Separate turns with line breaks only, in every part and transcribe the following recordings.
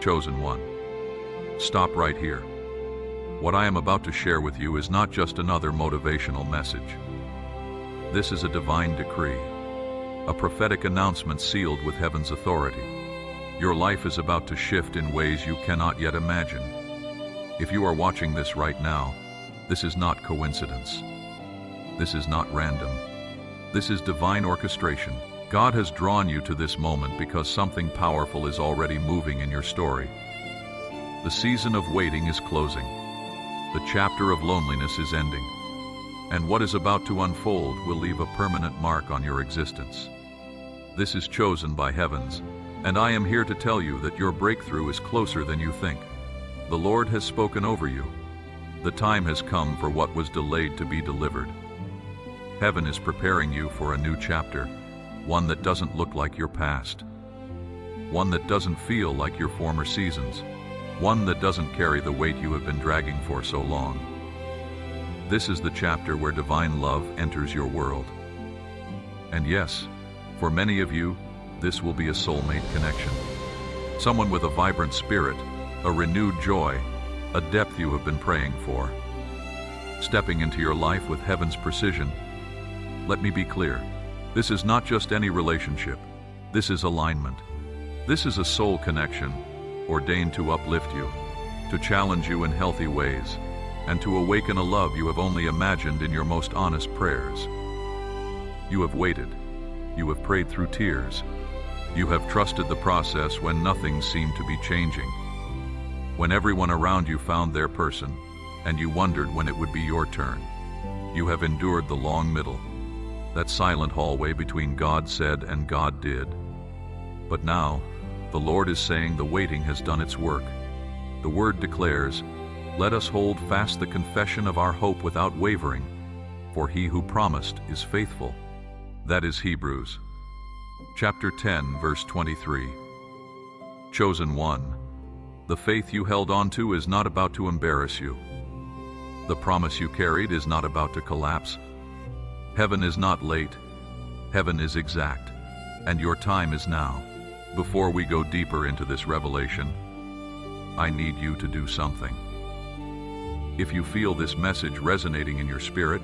Chosen one, stop right here. What I am about to share with you is not just another motivational message. This is a divine decree, a prophetic announcement sealed with heaven's authority. Your life is about to shift in ways you cannot yet imagine. If you are watching this right now, this is not coincidence. This is not random. This is divine orchestration. God has drawn you to this moment because something powerful is already moving in your story. The season of waiting is closing. The chapter of loneliness is ending. And what is about to unfold will leave a permanent mark on your existence. This is chosen by heavens, and I am here to tell you that your breakthrough is closer than you think. The Lord has spoken over you. The time has come for what was delayed to be delivered. Heaven is preparing you for a new chapter, one that doesn't look like your past, one that doesn't feel like your former seasons, one that doesn't carry the weight you have been dragging for so long. This is the chapter where divine love enters your world. And yes, for many of you, this will be a soulmate connection. Someone with a vibrant spirit, a renewed joy, a depth you have been praying for. Stepping into your life with heaven's precision. Let me be clear, this is not just any relationship. This is alignment. This is a soul connection, ordained to uplift you, to challenge you in healthy ways, and to awaken a love you have only imagined in your most honest prayers. You have waited. You have prayed through tears. You have trusted the process when nothing seemed to be changing. When everyone around you found their person, and you wondered when it would be your turn. You have endured the long middle, that silent hallway between God said and God did. But now, the Lord is saying the waiting has done its work. The word declares, "Let us hold fast the confession of our hope without wavering, for he who promised is faithful." That is Hebrews. Chapter 10, verse 23. Chosen one, the faith you held on to is not about to embarrass you. The promise you carried is not about to collapse. Heaven is not late. Heaven is exact, and your time is now. Before we go deeper into this revelation, I need you to do something. If you feel this message resonating in your spirit,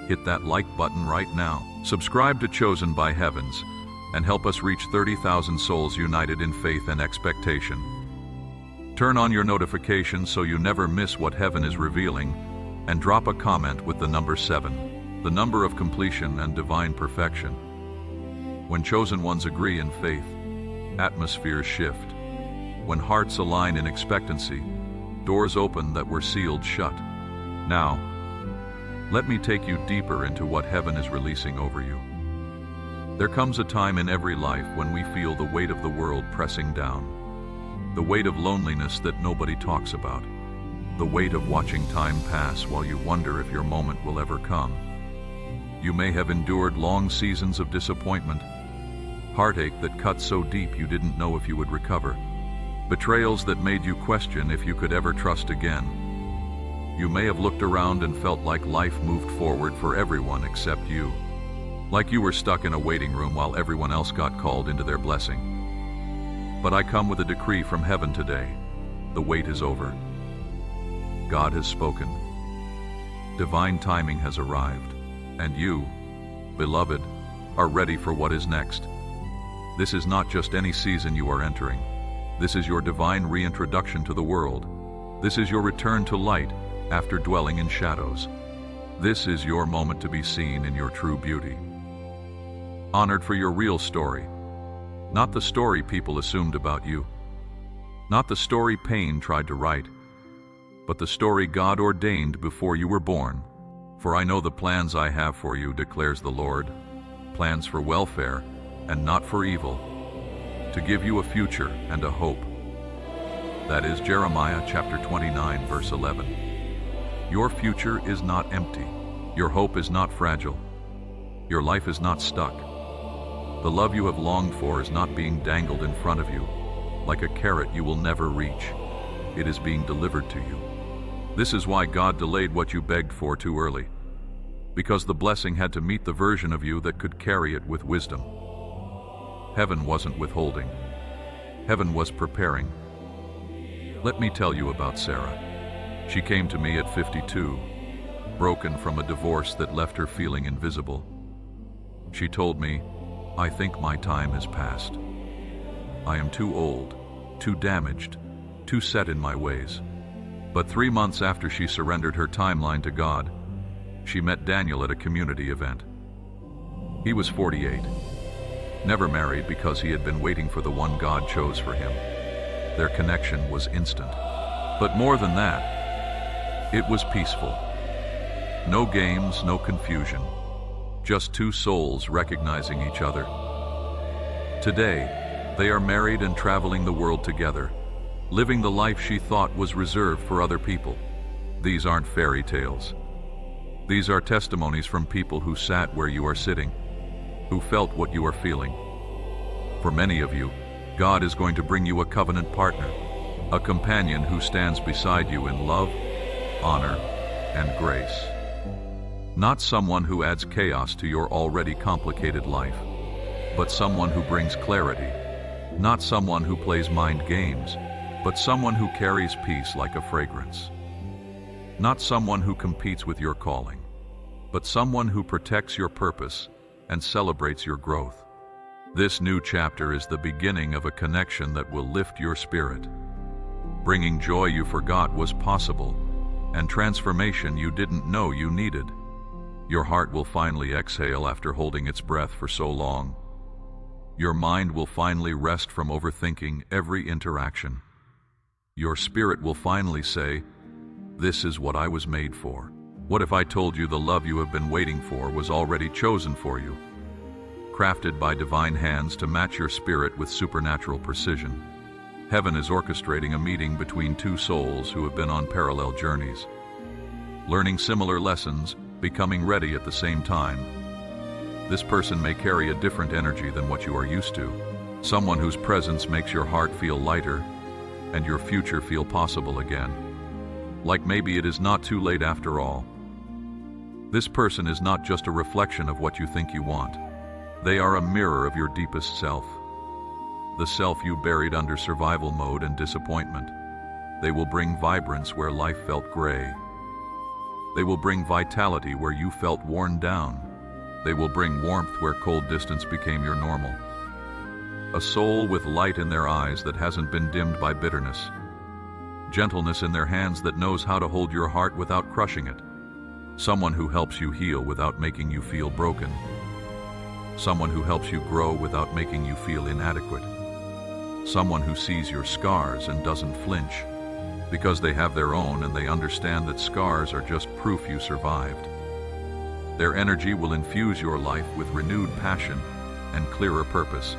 hit that like button right now. Subscribe to Chosen by Heavens and help us reach 30,000 souls united in faith and expectation. Turn on your notifications so you never miss what heaven is revealing, and drop a comment with the number 7, the number of completion and divine perfection. When chosen ones agree in faith, atmospheres shift. When hearts align in expectancy, doors open that were sealed shut. Now, let me take you deeper into what heaven is releasing over you. There comes a time in every life when we feel the weight of the world pressing down. The weight of loneliness that nobody talks about. The weight of watching time pass while you wonder if your moment will ever come. You may have endured long seasons of disappointment, heartache that cut so deep you didn't know if you would recover, betrayals that made you question if you could ever trust again. You may have looked around and felt like life moved forward for everyone except you. Like you were stuck in a waiting room while everyone else got called into their blessing. But I come with a decree from heaven today. The wait is over. God has spoken. Divine timing has arrived, and you, beloved, are ready for what is next. This is not just any season you are entering. This is your divine reintroduction to the world. This is your return to light after dwelling in shadows. This is your moment to be seen in your true beauty. Honored for your real story. Not the story people assumed about you. Not the story pain tried to write, but the story God ordained before you were born. For I know the plans I have for you, declares the Lord, plans for welfare and not for evil, to give you a future and a hope. That is Jeremiah chapter 29, verse 11. Your future is not empty. Your hope is not fragile. Your life is not stuck. The love you have longed for is not being dangled in front of you, like a carrot you will never reach. It is being delivered to you. This is why God delayed what you begged for too early, because the blessing had to meet the version of you that could carry it with wisdom. Heaven wasn't withholding. Heaven was preparing. Let me tell you about Sarah. She came to me at 52, broken from a divorce that left her feeling invisible. She told me, "I think my time has passed. I am too old, too damaged, too set in my ways." But 3 months after she surrendered her timeline to God, she met Daniel at a community event. He was 48, never married because he had been waiting for the one God chose for him. Their connection was instant. But more than that, it was peaceful. No games, no confusion. Just two souls recognizing each other. Today, they are married and traveling the world together, living the life she thought was reserved for other people. These aren't fairy tales. These are testimonies from people who sat where you are sitting, who felt what you are feeling. For many of you, God is going to bring you a covenant partner, a companion who stands beside you in love, honor, and grace. Not someone who adds chaos to your already complicated life, but someone who brings clarity. Not someone who plays mind games, but someone who carries peace like a fragrance. Not someone who competes with your calling, but someone who protects your purpose and celebrates your growth. This new chapter is the beginning of a connection that will lift your spirit, bringing joy you forgot was possible, and transformation you didn't know you needed. Your heart will finally exhale after holding its breath for so long. Your mind will finally rest from overthinking every interaction. Your spirit will finally say, "This is what I was made for." What if I told you the love you have been waiting for was already chosen for you, crafted by divine hands to match your spirit with supernatural precision? Heaven is orchestrating a meeting between two souls who have been on parallel journeys, learning similar lessons, becoming ready at the same time. This person may carry a different energy than what you are used to, someone whose presence makes your heart feel lighter and your future feel possible again. Like maybe it is not too late after all. This person is not just a reflection of what you think you want. They are a mirror of your deepest self, the self you buried under survival mode and disappointment. They will bring vibrance where life felt gray. They will bring vitality where you felt worn down. They will bring warmth where cold distance became your normal. A soul with light in their eyes that hasn't been dimmed by bitterness. Gentleness in their hands that knows how to hold your heart without crushing it. Someone who helps you heal without making you feel broken. Someone who helps you grow without making you feel inadequate. Someone who sees your scars and doesn't flinch, because they have their own and they understand that scars are just proof you survived. Their energy will infuse your life with renewed passion and clearer purpose.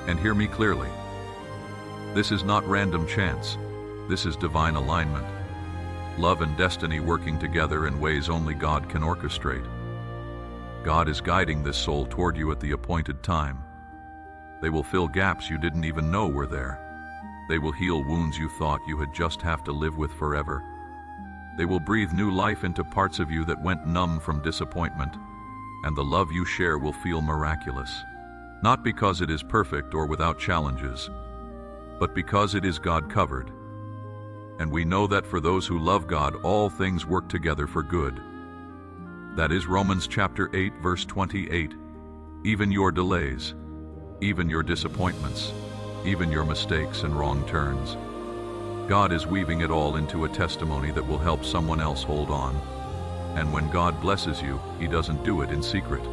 And hear me clearly. This is not random chance. This is divine alignment. Love and destiny working together in ways only God can orchestrate. God is guiding this soul toward you at the appointed time. They will fill gaps you didn't even know were there. They will heal wounds you thought you had just have to live with forever. They will breathe new life into parts of you that went numb from disappointment, and the love you share will feel miraculous. Not because it is perfect or without challenges, but because it is God-covered. And we know that for those who love God, all things work together for good. That is Romans chapter 8, verse 28. Even your delays, even your disappointments, even your mistakes and wrong turns. God is weaving it all into a testimony that will help someone else hold on. And when God blesses you, He doesn't do it in secret.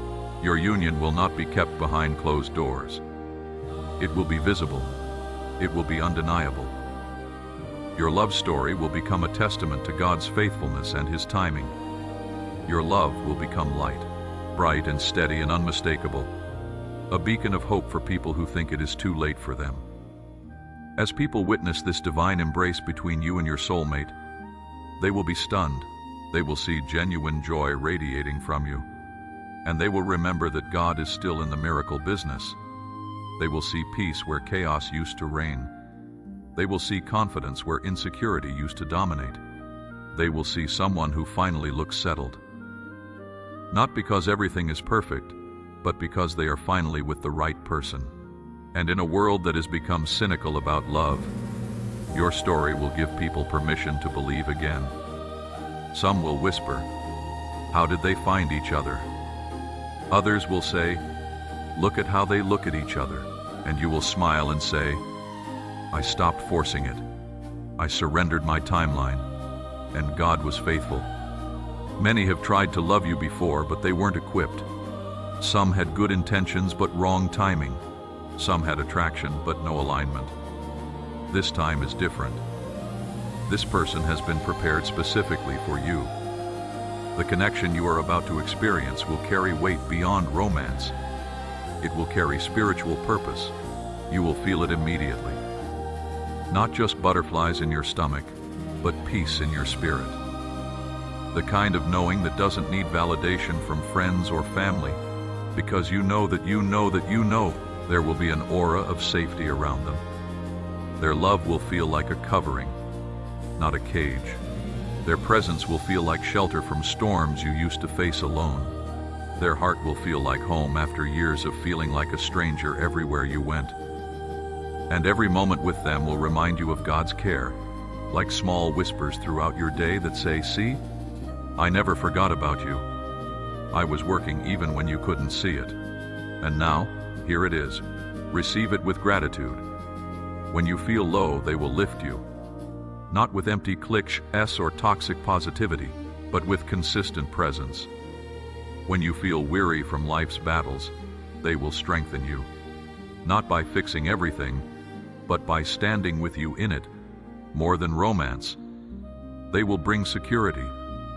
Your union will not be kept behind closed doors. It will be visible. It will be undeniable. Your love story will become a testament to God's faithfulness and His timing. Your love will become light, bright and steady and unmistakable, a beacon of hope for people who think it is too late for them. As people witness this divine embrace between you and your soulmate, they will be stunned. They will see genuine joy radiating from you, and they will remember that God is still in the miracle business. They will see peace where chaos used to reign. They will see confidence where insecurity used to dominate. They will see someone who finally looks settled. Not because everything is perfect, but because they are finally with the right person. And in a world that has become cynical about love, Your story will give people permission to believe again. Some will whisper, "How did they find each other?" Others will say, "Look at how they look at each other." And you will smile and say, "I stopped forcing it. I surrendered my timeline, and God was faithful." Many have tried to love you before, but they weren't equipped. Some had good intentions but wrong timing. Some had attraction but no alignment. This time is different. This person has been prepared specifically for you. The connection you are about to experience will carry weight beyond romance. It will carry spiritual purpose. You will feel it immediately. Not just butterflies in your stomach, but peace in your spirit. The kind of knowing that doesn't need validation from friends or family, because you know that you know that you know there will be an aura of safety around them. Their love will feel like a covering, not a cage. Their presence will feel like shelter from storms you used to face alone. Their heart will feel like home after years of feeling like a stranger everywhere you went. And every moment with them will remind you of God's care, like small whispers throughout your day that say, "See, I never forgot about you. I was working even when you couldn't see it. And now, here it is. Receive it with gratitude." When you feel low, they will lift you. Not with empty cliches or toxic positivity, but with consistent presence. When you feel weary from life's battles, they will strengthen you. Not by fixing everything, but by standing with you in it. More than romance, they will bring security.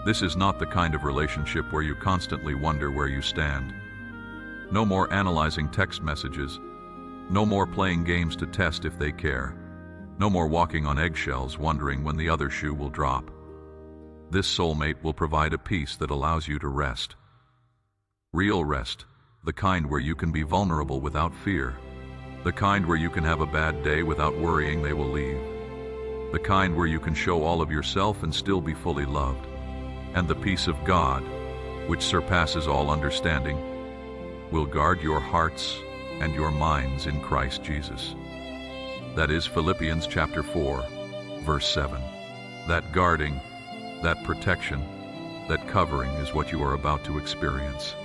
This is not the kind of relationship where you constantly wonder where you stand. No more analyzing text messages. No more playing games to test if they care. No more walking on eggshells wondering when the other shoe will drop. This soulmate will provide a peace that allows you to rest. Real rest, the kind where you can be vulnerable without fear. The kind where you can have a bad day without worrying they will leave. The kind where you can show all of yourself and still be fully loved. And the peace of God, which surpasses all understanding, will guard your hearts and your minds in Christ Jesus. That is Philippians chapter 4, verse 7. That guarding, that protection, that covering is what you are about to experience.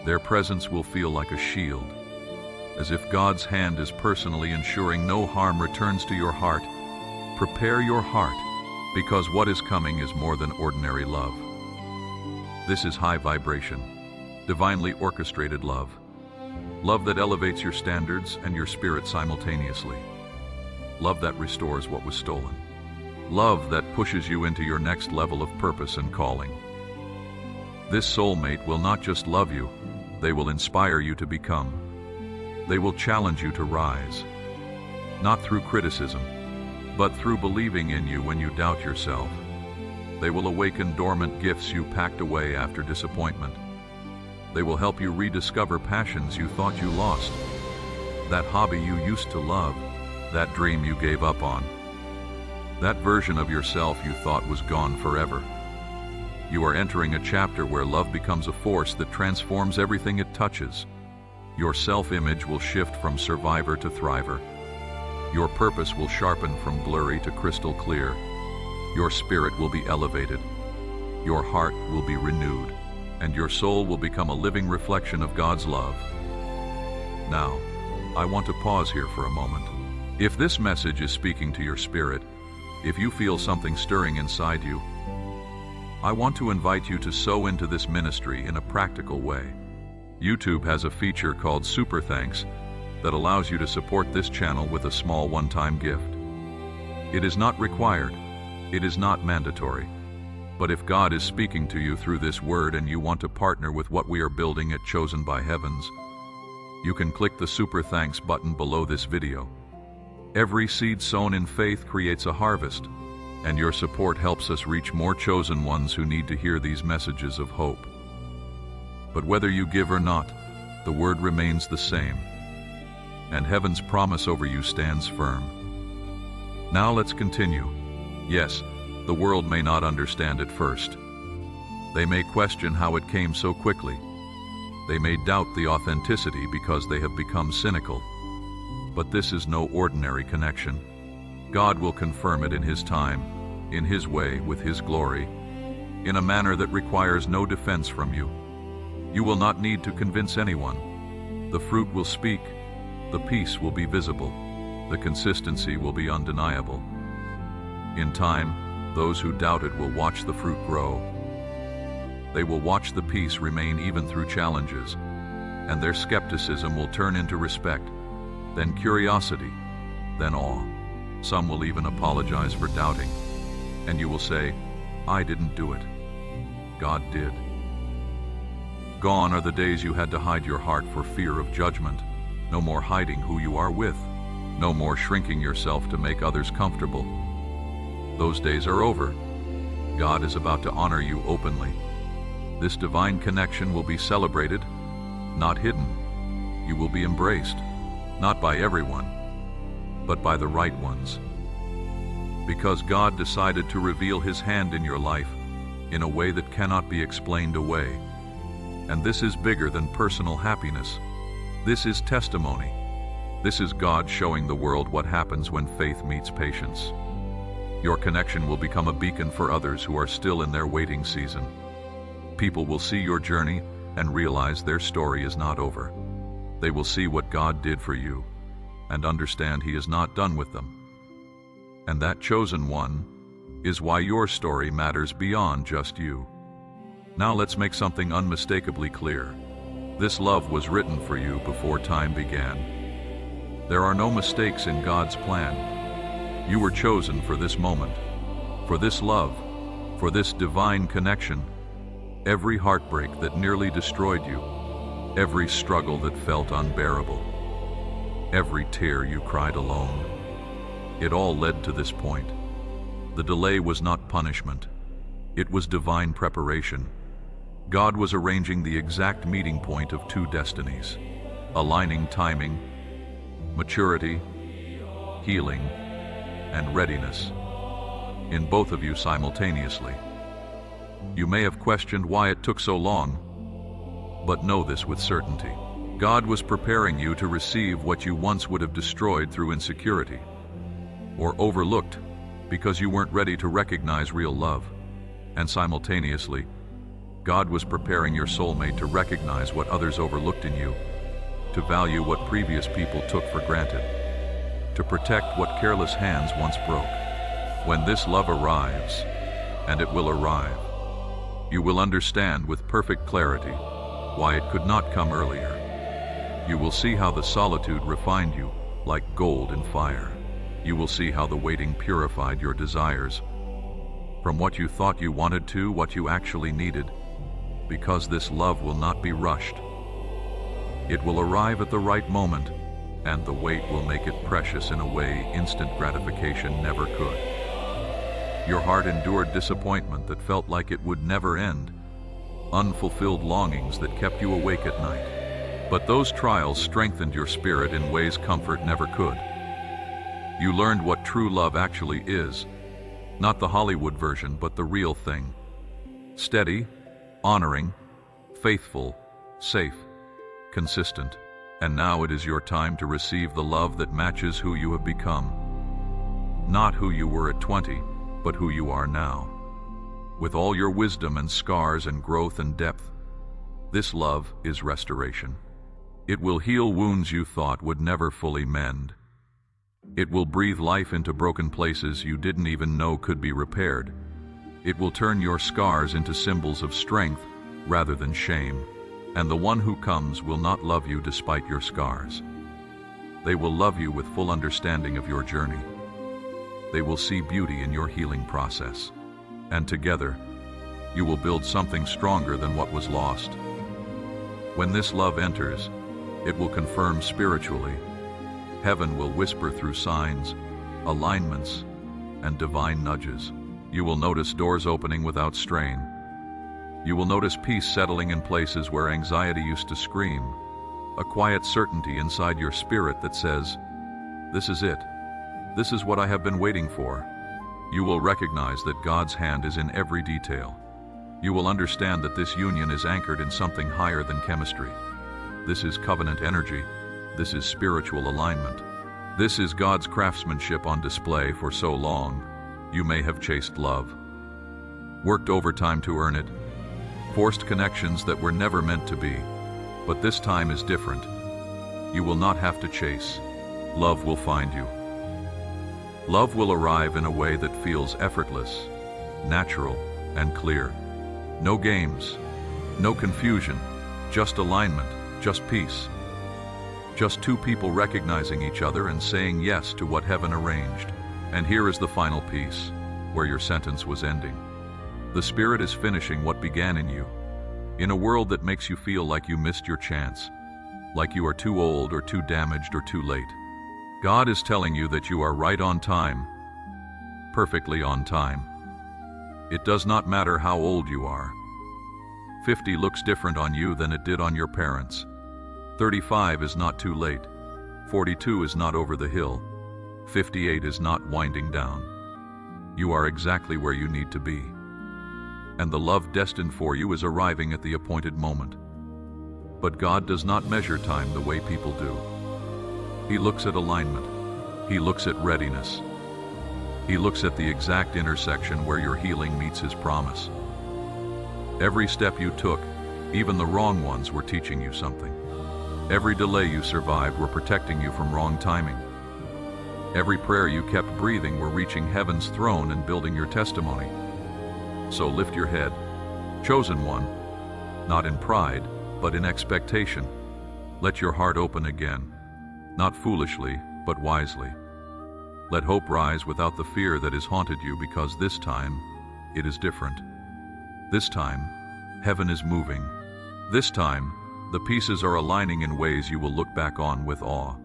Their presence will feel like a shield, as if God's hand is personally ensuring no harm returns to your heart. Prepare your heart, because what is coming is more than ordinary love. This is high vibration, divinely orchestrated love. Love that elevates your standards and your spirit simultaneously. Love that restores what was stolen. Love that pushes you into your next level of purpose and calling. This soulmate will not just love you, they will inspire you to become. They will challenge you to rise, not through criticism, but through believing in you when you doubt yourself. They will awaken dormant gifts you packed away after disappointment. They will help you rediscover passions you thought you lost, that hobby you used to love, that dream you gave up on, that version of yourself you thought was gone forever. You are entering a chapter where love becomes a force that transforms everything it touches. Your self-image will shift from survivor to thriver. Your purpose will sharpen from blurry to crystal clear. Your spirit will be elevated. Your heart will be renewed, and your soul will become a living reflection of God's love. Now, I want to pause here for a moment. If this message is speaking to your spirit, if you feel something stirring inside you, I want to invite you to sow into this ministry in a practical way. YouTube has a feature called Super Thanks that allows you to support this channel with a small one-time gift. It is not required, it is not mandatory, but if God is speaking to you through this word and you want to partner with what we are building at Chosen by Heavens, you can click the Super Thanks button below this video. Every seed sown in faith creates a harvest, and your support helps us reach more chosen ones who need to hear these messages of hope. But whether you give or not, the word remains the same, and heaven's promise over you stands firm. Now let's continue. Yes, the world may not understand at first. They may question how it came so quickly. They may doubt the authenticity because they have become cynical. But this is no ordinary connection. God will confirm it in His time, in His way, with His glory, in a manner that requires no defense from you. You will not need to convince anyone. The fruit will speak, the peace will be visible, the consistency will be undeniable. In time, those who doubted will watch the fruit grow. They will watch the peace remain even through challenges, and their skepticism will turn into respect, then curiosity, then awe. Some will even apologize for doubting, and you will say, "I didn't do it. God did." Gone are the days you had to hide your heart for fear of judgment. No more hiding who you are with. No more shrinking yourself to make others comfortable. Those days are over. God is about to honor you openly. This divine connection will be celebrated, not hidden. You will be embraced, not by everyone, but by the right ones. Because God decided to reveal His hand in your life in a way that cannot be explained away. And this is bigger than personal happiness. This is testimony. This is God showing the world what happens when faith meets patience. Your connection will become a beacon for others who are still in their waiting season. People will see your journey and realize their story is not over. They will see what God did for you and understand He is not done with them. And that chosen one is why your story matters beyond just you. Now let's make something unmistakably clear. This love was written for you before time began. There are no mistakes in God's plan. You were chosen for this moment, for this love, for this divine connection. Every heartbreak that nearly destroyed you, every struggle that felt unbearable, every tear you cried alone, it all led to this point. The delay was not punishment. It was divine preparation. God was arranging the exact meeting point of two destinies, aligning timing, maturity, healing, and readiness in both of you simultaneously. You may have questioned why it took so long, but know this with certainty. God was preparing you to receive what you once would have destroyed through insecurity or overlooked because you weren't ready to recognize real love. And simultaneously, God was preparing your soulmate to recognize what others overlooked in you, to value what previous people took for granted, to protect what careless hands once broke. When this love arrives, and it will arrive, you will understand with perfect clarity why it could not come earlier. You will see how the solitude refined you like gold in fire. You will see how the waiting purified your desires from what you thought you wanted to what you actually needed, because this love will not be rushed. It will arrive at the right moment, and the wait will make it precious in a way instant gratification never could. Your heart endured disappointment that felt like it would never end, unfulfilled longings that kept you awake at night. But those trials strengthened your spirit in ways comfort never could. You learned what true love actually is, not the Hollywood version, but the real thing. Steady, honoring, faithful, safe, consistent. And now it is your time to receive the love that matches who you have become. Not who you were at 20, but who you are now. With all your wisdom and scars and growth and depth, this love is restoration. It will heal wounds you thought would never fully mend. It will breathe life into broken places you didn't even know could be repaired. It will turn your scars into symbols of strength rather than shame. And the one who comes will not love you despite your scars. They will love you with full understanding of your journey. They will see beauty in your healing process. And together, you will build something stronger than what was lost. When this love enters, it will confirm spiritually. Heaven will whisper through signs, alignments, and divine nudges. You will notice doors opening without strain. You will notice peace settling in places where anxiety used to scream, a quiet certainty inside your spirit that says, "This is it. This is what I have been waiting for." You will recognize that God's hand is in every detail. You will understand that this union is anchored in something higher than chemistry. This is covenant energy. This is spiritual alignment. This is God's craftsmanship on display. For so long, you may have chased love, worked overtime to earn it, forced connections that were never meant to be. But this time is different. You will not have to chase. Love will find you. Love will arrive in a way that feels effortless, natural, and clear. No games, no confusion, just alignment, just peace. Just two people recognizing each other and saying yes to what heaven arranged. And here is the final piece, where your sentence was ending. The Spirit is finishing what began in you. In a world that makes you feel like you missed your chance, like you are too old or too damaged or too late, God is telling you that you are right on time, perfectly on time. It does not matter how old you are. 50 looks different on you than it did on your parents. 35 is not too late. 42 is not over the hill. 58 is not winding down. You are exactly where you need to be. And the love destined for you is arriving at the appointed moment. But God does not measure time the way people do. He looks at alignment. He looks at readiness. He looks at the exact intersection where your healing meets His promise. Every step you took, even the wrong ones, were teaching you something. Every delay you survived were protecting you from wrong timing. Every prayer you kept breathing were reaching heaven's throne and building your testimony. So lift your head, chosen one, not in pride, but in expectation. Let your heart open again, not foolishly, but wisely. Let hope rise without the fear that has haunted you, because this time, it is different. This time, heaven is moving. This time, the pieces are aligning in ways you will look back on with awe.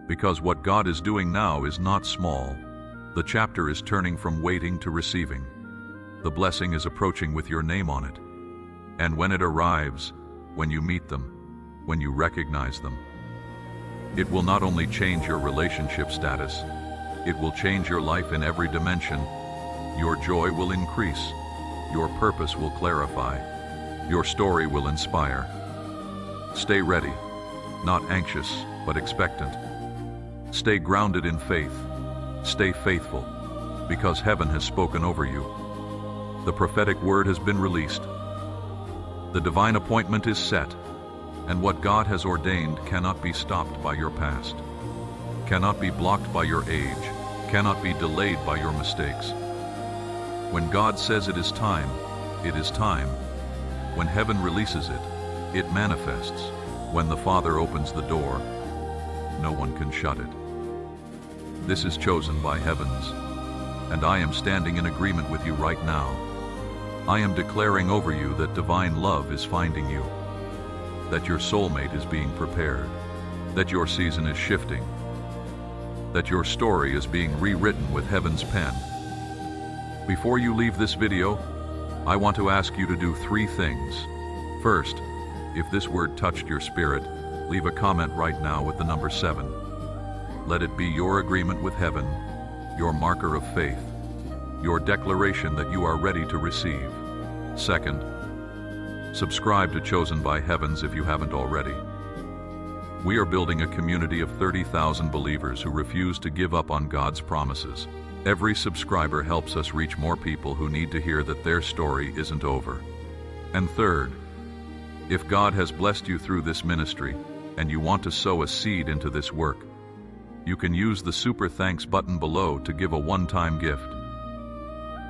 Because what God is doing now is not small. The chapter is turning from waiting to receiving. The blessing is approaching with your name on it. And when it arrives, when you meet them, when you recognize them, it will not only change your relationship status, it will change your life in every dimension. Your joy will increase. Your purpose will clarify. Your story will inspire. Stay ready, not anxious, but expectant. Stay grounded in faith. Stay faithful, because heaven has spoken over you. The prophetic word has been released. The divine appointment is set, and what God has ordained cannot be stopped by your past, cannot be blocked by your age, cannot be delayed by your mistakes. When God says it is time, it is time. When heaven releases it, it manifests. When the Father opens the door, no one can shut it. This is chosen by heavens, and I am standing in agreement with you right now. I am declaring over you that divine love is finding you, that your soulmate is being prepared, that your season is shifting, that your story is being rewritten with heaven's pen. Before you leave this video, I want to ask you to do 3 things. First, if this word touched your spirit, leave a comment right now with the number 7. Let it be your agreement with heaven, your marker of faith, your declaration that you are ready to receive. Second, subscribe to Chosen by Heavens if you haven't already. We are building a community of 30,000 believers who refuse to give up on God's promises. Every subscriber helps us reach more people who need to hear that their story isn't over. And third, if God has blessed you through this ministry and you want to sow a seed into this work, you can use the Super Thanks button below to give a one-time gift.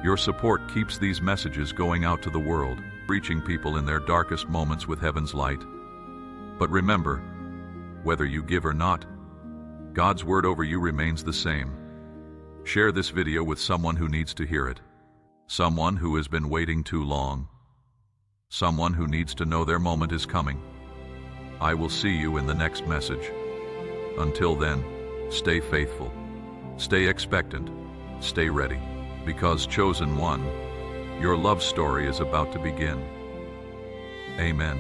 Your support keeps these messages going out to the world, reaching people in their darkest moments with heaven's light. But remember, whether you give or not, God's word over you remains the same. Share this video with someone who needs to hear it, someone who has been waiting too long, someone who needs to know their moment is coming. I will see you in the next message. Until then, stay faithful, stay expectant, stay ready, because Chosen One, your love story is about to begin. Amen.